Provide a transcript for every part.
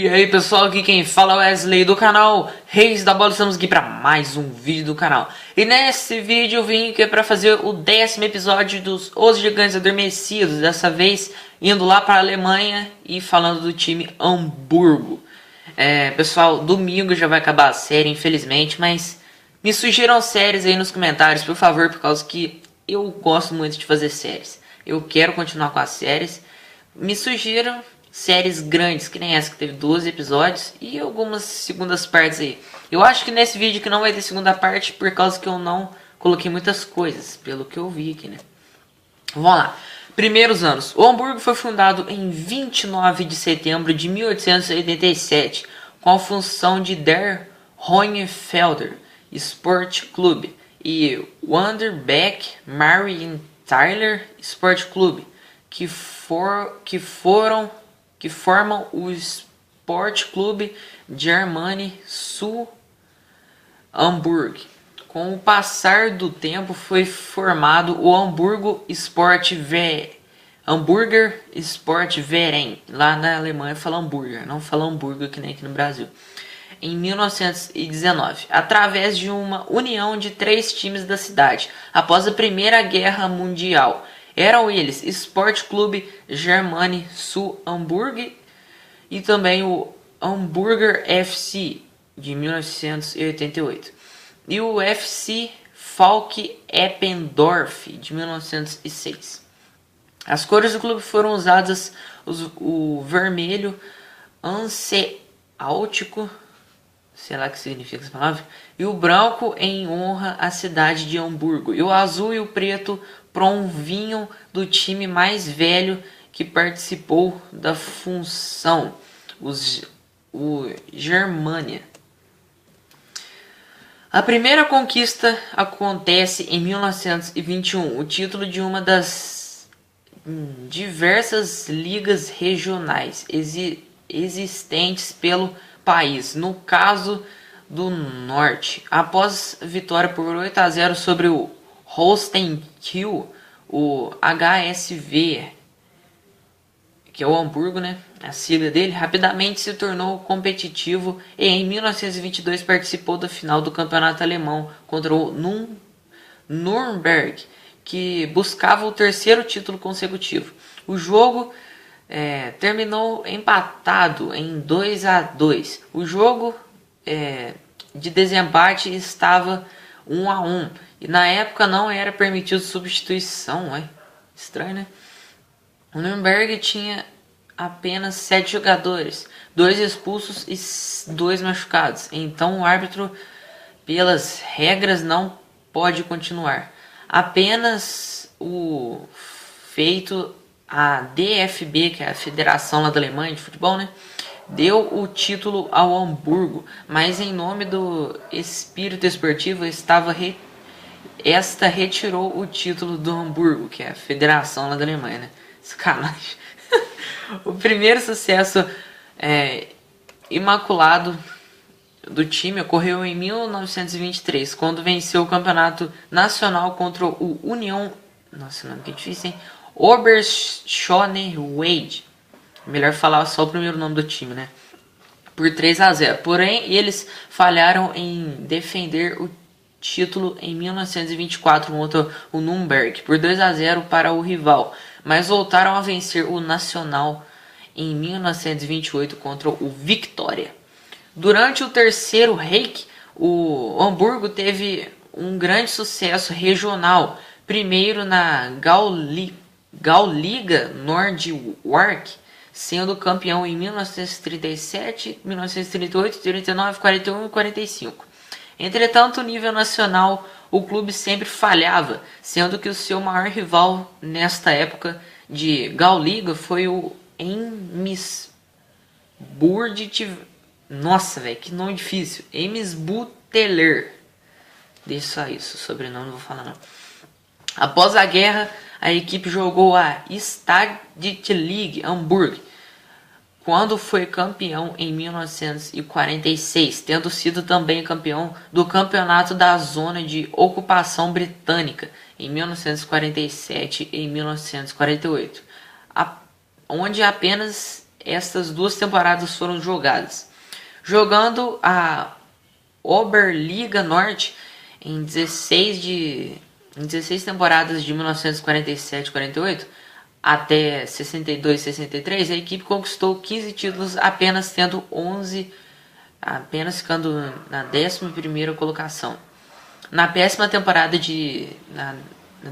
E aí pessoal, aqui quem fala é o Wesley do canal Reis da Bola. Estamos aqui para mais um vídeo do canal. E nesse vídeo eu vim aqui para fazer o 10º episódio dos Os Gigantes Adormecidos. Dessa vez indo lá para a Alemanha e falando do time Hamburgo. Pessoal, domingo já vai acabar a série, infelizmente. Mas me sugiram séries aí nos comentários, por favor, por causa que eu gosto muito de fazer séries. Eu quero continuar com as séries. Me sugiram séries grandes, que nem essa que teve 12 episódios e algumas segundas partes aí. Eu acho que nesse vídeo que não vai ter segunda parte por causa que eu não coloquei muitas coisas, pelo que eu vi aqui, né? Vamos lá. Primeiros anos. O Hamburgo foi fundado em 29 de setembro de 1887 com a função de Der Hohenfelder Sport Club e Wanderbeck Marienthäler Sport Club, que formam o Sport Club Germany Sul Hamburg. Com o passar do tempo foi formado o Hamburger Sport Verein. Lá na Alemanha fala hambúrguer, não fala hambúrguer que nem aqui no Brasil. Em 1919, através de uma união de 3 times da cidade, após a Primeira Guerra Mundial. Eram eles Sport Club Germany Sul Hamburg e também o Hamburger FC de 1988 e o FC Falk Eppendorf de 1906. As cores do clube foram usadas o vermelho anseáltico, sei lá o que significa essa palavra, e o branco em honra à cidade de Hamburgo, e o azul e o preto provinham do time mais velho que participou da função, o Germânia. A primeira conquista acontece em 1921, o título de uma das diversas ligas regionais existentes pelo país, no caso do Norte. Após vitória por 8-0 sobre o Holstein Kiel, o HSV, que é o Hamburgo, né? A sigla dele, rapidamente se tornou competitivo e em 1922 participou da final do campeonato alemão contra o Nürnberg, que buscava o 3º título consecutivo. O jogo terminou empatado em 2-2. O jogo de desempate estava 1-1 e na época não era permitido substituição. Estranho, né? O Nürnberg tinha apenas 7 jogadores, 2 expulsos e 2 machucados. Então o árbitro, pelas regras, não pode continuar. Apenas o feito a DFB, que é a Federação lá da Alemanha de Futebol, né, deu o título ao Hamburgo, mas em nome do espírito esportivo esta retirou o título do Hamburgo, que é a Federação lá da Alemanha, né? Sacanagem. O primeiro sucesso imaculado do time ocorreu em 1923, quando venceu o campeonato nacional contra o União, nossa, nome que difícil, hein? Oberschöneweide. Melhor falar só o primeiro nome do time, né? Por 3-0. Porém, eles falharam em defender o título em 1924 contra o Nürnberg por 2-0 para o rival, mas voltaram a vencer o Nacional em 1928 contra o Vitória. Durante o Terceiro Reich, o Hamburgo teve um grande sucesso regional, primeiro na Gauliga Nordwärts, sendo campeão em 1937, 1938, 39, 41 e 45. Entretanto, no nível nacional, o clube sempre falhava, sendo que o seu maior rival nesta época de Gauliga foi o Emsburg. Nossa, velho, que nome difícil. Emsbütteler. Deixa só isso, sobrenome não vou falar não. Após a guerra, a equipe jogou a Stadtliga Hamburg, quando foi campeão em 1946, tendo sido também campeão do campeonato da zona de ocupação britânica em 1947 e 1948, onde apenas estas duas temporadas foram jogadas. Jogando a Oberliga Norte em 16 temporadas de 1947-48 até 62-63, a equipe conquistou 15 títulos, apenas ficando na 11ª colocação. Na péssima temporada na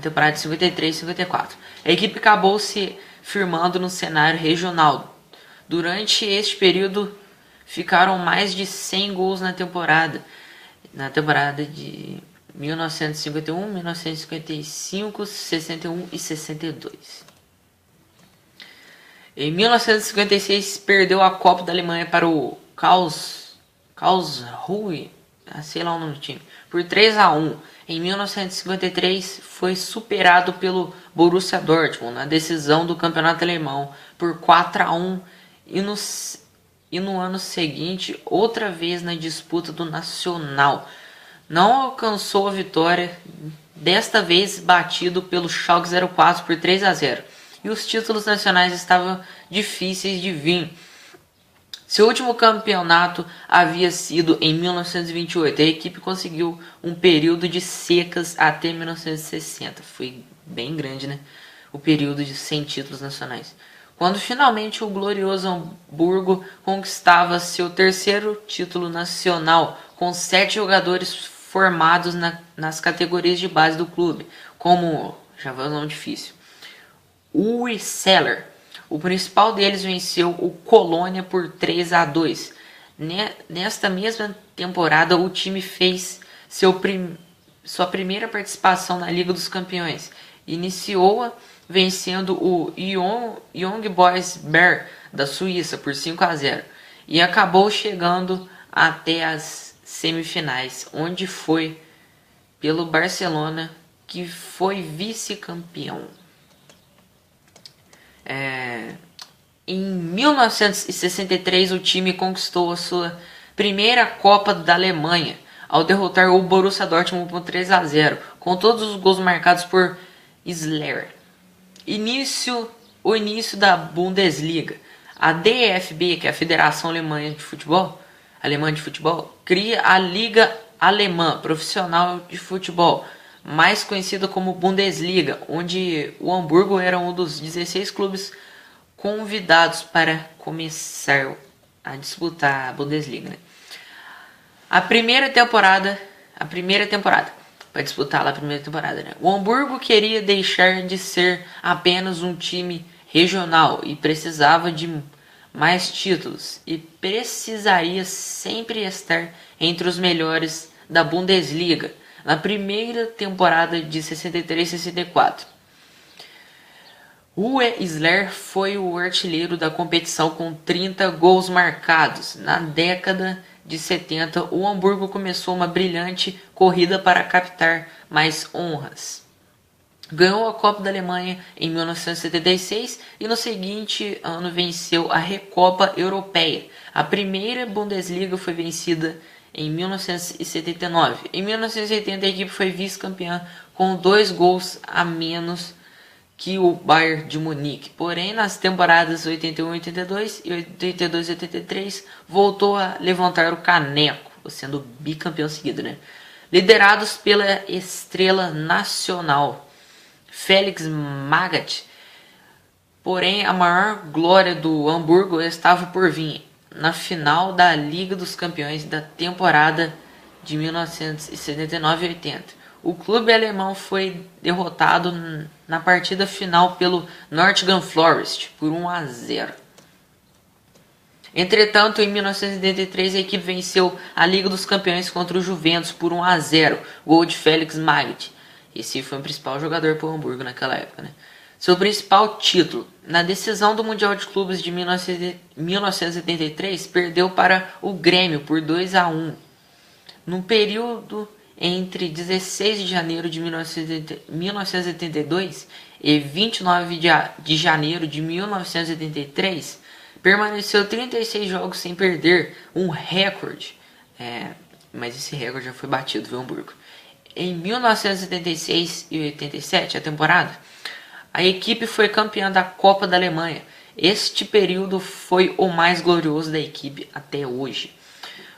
temporada de 53-54, a equipe acabou se firmando no cenário regional. Durante este período, ficaram mais de 100 gols na temporada de 1951, 1955, 61 e 62. Em 1956, perdeu a Copa da Alemanha para o Karlsruhe, sei lá o nome do time, por 3-1. Em 1953, foi superado pelo Borussia Dortmund na decisão do campeonato alemão por 4-1 e no ano seguinte, outra vez na disputa do Nacional. Não alcançou a vitória, desta vez batido pelo Schalke 04 por 3-0. E os títulos nacionais estavam difíceis de vir. Seu último campeonato havia sido em 1928. A equipe conseguiu um período de secas até 1960. Foi bem grande, né? O período de 100 títulos nacionais. Quando finalmente o glorioso Hamburgo conquistava seu terceiro título nacional, com 7 jogadores formados nas categorias de base do clube, como, já vai um nome difícil, Uri Seller. O principal deles venceu o Colônia por 3-2. Nesta mesma temporada, o time fez sua primeira participação na Liga dos Campeões. Iniciou-a vencendo o Young Boys Bern da Suíça por 5-0 e acabou chegando até as semifinais, onde foi pelo Barcelona, que foi vice-campeão. Em 1963, o time conquistou a sua primeira Copa da Alemanha ao derrotar o Borussia Dortmund por 3-0, com todos os gols marcados por Schiller. O início da Bundesliga. A DFB, que é a Federação Alemã de Futebol, cria a Liga Alemã Profissional de Futebol, mais conhecida como Bundesliga, onde o Hamburgo era um dos 16 clubes convidados para começar a disputar a Bundesliga, né? A primeira temporada, para disputar lá a primeira temporada, né? O Hamburgo queria deixar de ser apenas um time regional e precisava de mais títulos e precisaria sempre estar entre os melhores da Bundesliga na primeira temporada de 63-64. O Schiller foi o artilheiro da competição com 30 gols marcados. Na década de 70, o Hamburgo começou uma brilhante corrida para captar mais honras. Ganhou a Copa da Alemanha em 1976 e no seguinte ano venceu a Recopa Europeia. A primeira Bundesliga foi vencida em 1979. Em 1980, a equipe foi vice-campeã com 2 gols a menos que o Bayern de Munique. Porém, nas temporadas 81-82 e 82-83, voltou a levantar o caneco, sendo bicampeão seguido, né? Liderados pela estrela nacional Felix Magath. Porém, a maior glória do Hamburgo estava por vir na final da Liga dos Campeões da temporada de 1979-80. O clube alemão foi derrotado na partida final pelo Nottingham Forest por 1-0. Entretanto, em 1983, a equipe venceu a Liga dos Campeões contra o Juventus por 1-0, gol de Felix Magath. Esse foi o principal jogador para o Hamburgo naquela época, né? Seu principal título, na decisão do Mundial de Clubes de 1973, perdeu para o Grêmio por 2-1. No período entre 16 de janeiro de 1982 e 29 de janeiro de 1983, permaneceu 36 jogos sem perder, um recorde. Mas esse recorde já foi batido, viu, Hamburgo? Em 1976 e 87, a temporada, a equipe foi campeã da Copa da Alemanha. Este período foi o mais glorioso da equipe até hoje.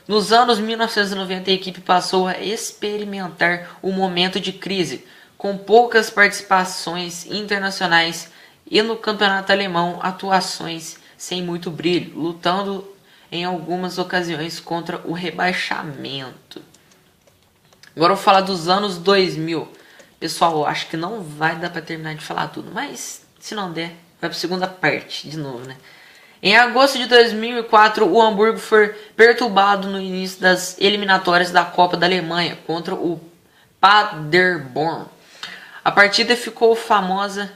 Nos anos 1990, a equipe passou a experimentar um momento de crise, com poucas participações internacionais e no campeonato alemão atuações sem muito brilho, lutando em algumas ocasiões contra o rebaixamento. Agora eu vou falar dos anos 2000. Pessoal, acho que não vai dar para terminar de falar tudo, mas se não der, vai para a segunda parte de novo, né? Em agosto de 2004, o Hamburgo foi perturbado no início das eliminatórias da Copa da Alemanha contra o Paderborn. A partida ficou famosa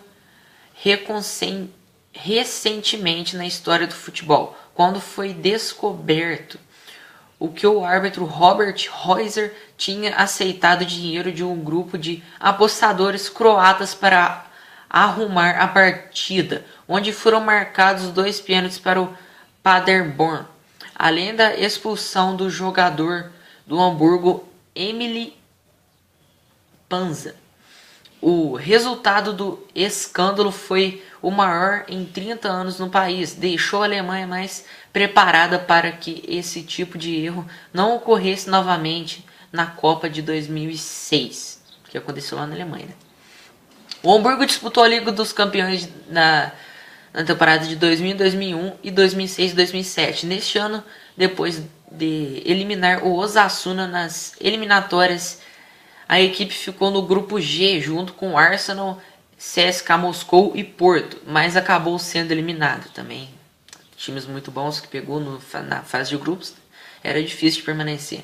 recentemente na história do futebol, quando foi descoberto o que o árbitro Robert Heuser tinha aceitado dinheiro de um grupo de apostadores croatas para arrumar a partida, onde foram marcados 2 pênaltis para o Paderborn, além da expulsão do jogador do Hamburgo Emily Panza. O resultado do escândalo foi o maior em 30 anos no país, deixou a Alemanha mais preparada para que esse tipo de erro não ocorresse novamente na Copa de 2006, que aconteceu lá na Alemanha. O Hamburgo disputou a Liga dos Campeões na temporada de 2000, 2001 e 2006 e 2007. Neste ano, depois de eliminar o Osasuna nas eliminatórias, a equipe ficou no grupo G junto com Arsenal, CSKA Moscou e Porto, mas acabou sendo eliminado também. Times muito bons que pegou na fase de grupos, era difícil de permanecer.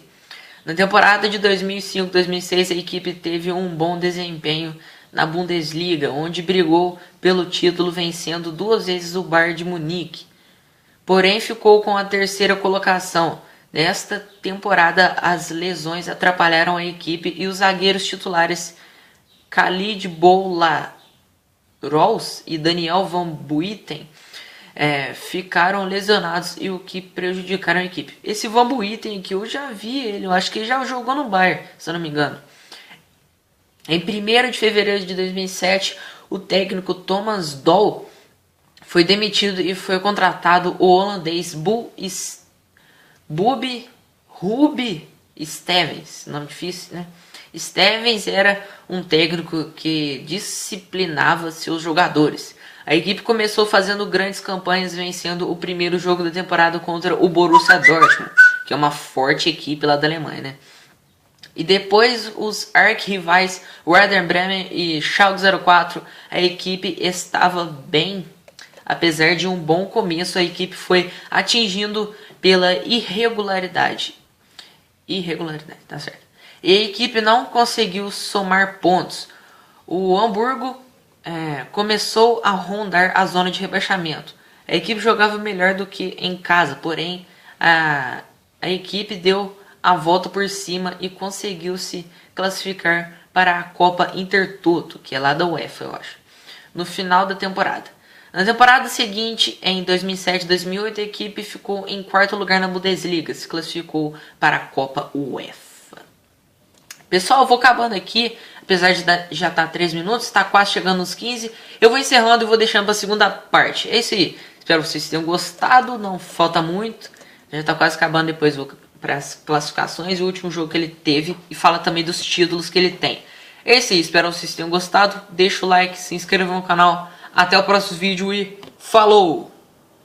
Na temporada de 2005-2006, a equipe teve um bom desempenho na Bundesliga, onde brigou pelo título vencendo 2 vezes o Bayern de Munique. Porém, ficou com a 3ª colocação. Nesta temporada, as lesões atrapalharam a equipe e os zagueiros titulares Khalid Boularouz e Daniel Van Buiten ficaram lesionados e o que prejudicaram a equipe. Esse Van Buiten aqui eu já vi ele, eu acho que ele já jogou no Bayern, se eu não me engano. Em 1º de fevereiro de 2007, o técnico Thomas Doll foi demitido e foi contratado o holandês Ruby Stevens, nome difícil, né? Stevens era um técnico que disciplinava seus jogadores. A equipe começou fazendo grandes campanhas, vencendo o primeiro jogo da temporada contra o Borussia Dortmund, que é uma forte equipe lá da Alemanha, né? E depois os arquirrivais Werder Bremen e Schalke 04, a equipe estava bem. Apesar de um bom começo, a equipe foi atingindo pela irregularidade, tá certo. E a equipe não conseguiu somar pontos. O Hamburgo começou a rondar a zona de rebaixamento. A equipe jogava melhor do que em casa, porém a equipe deu a volta por cima e conseguiu se classificar para a Copa Intertoto, que é lá da UEFA, eu acho, no final da temporada. Na temporada seguinte, em 2007-2008, a equipe ficou em 4º lugar na Bundesliga, se classificou para a Copa UEFA. Pessoal, eu vou acabando aqui, apesar de já estar 3 minutos, está quase chegando nos 15. Eu vou encerrando e vou deixando para a segunda parte. É isso aí, espero que vocês tenham gostado, não falta muito, já está quase acabando, depois vou para as classificações e o último jogo que ele teve e fala também dos títulos que ele tem. É isso aí, espero que vocês tenham gostado, deixa o like, se inscreva no canal. Até o próximo vídeo e falou!